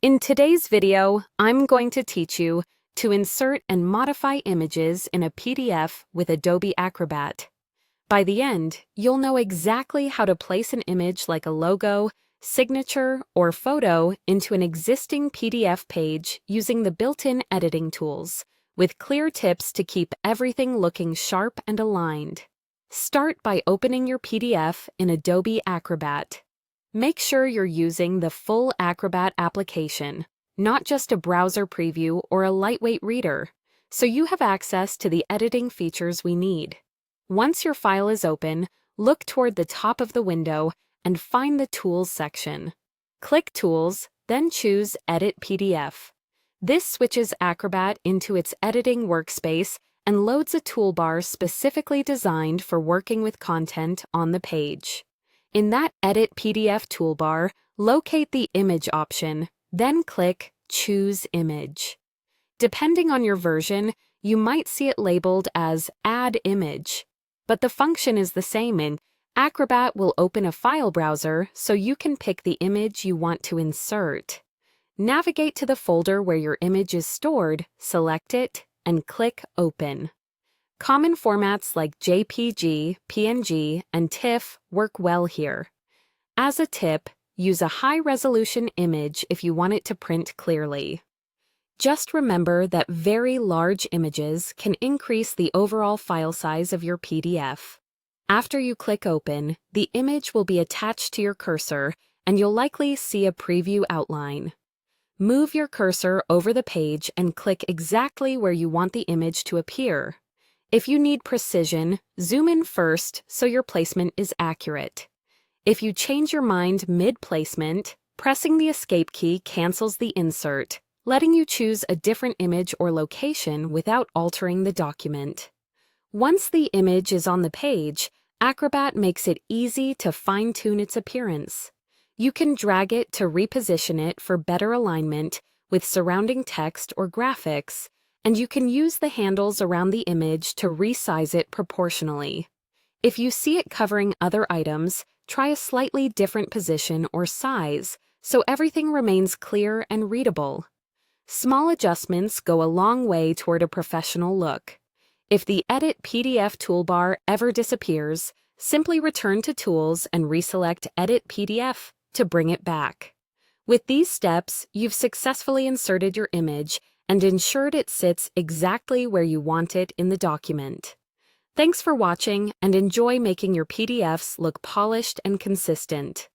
In today's video, I'm going to teach you to insert and modify images in a PDF with Adobe Acrobat. By the end, you'll know exactly how to place an image like a logo, signature, or photo into an existing PDF page using the built-in editing tools, with clear tips to keep everything looking sharp and aligned. Start by opening your PDF in Adobe Acrobat. Make sure you're using the full Acrobat application, not just a browser preview or a lightweight reader, so you have access to the editing features we need. Once your file is open, look toward the top of the window and find the Tools section. Click Tools, then choose Edit PDF. This switches Acrobat into its editing workspace and loads a toolbar specifically designed for working with content on the page. In that Edit PDF toolbar, locate the Image option, then click Choose Image. Depending on your version, you might see it labeled as Add Image, but the function is the same and Acrobat will open a file browser so you can pick the image you want to insert. Navigate to the folder where your image is stored, select it, and click Open. Common formats like JPG, PNG, and TIFF work well here. As a tip, use a high-resolution image if you want it to print clearly. Just remember that very large images can increase the overall file size of your PDF. After you click Open, the image will be attached to your cursor, and you'll likely see a preview outline. Move your cursor over the page and click exactly where you want the image to appear. If you need precision, zoom in first so your placement is accurate. If you change your mind mid-placement, pressing the Escape key cancels the insert, letting you choose a different image or location without altering the document. Once the image is on the page, Acrobat makes it easy to fine-tune its appearance. You can drag it to reposition it for better alignment with surrounding text or graphics, and you can use the handles around the image to resize it proportionally. If you see it covering other items, try a slightly different position or size so everything remains clear and readable. Small adjustments go a long way toward a professional look. If the Edit PDF toolbar ever disappears, simply return to Tools and reselect Edit PDF to bring it back. With these steps, you've successfully inserted your image and ensured it sits exactly where you want it in the document. Thanks for watching and enjoy making your PDFs look polished and consistent.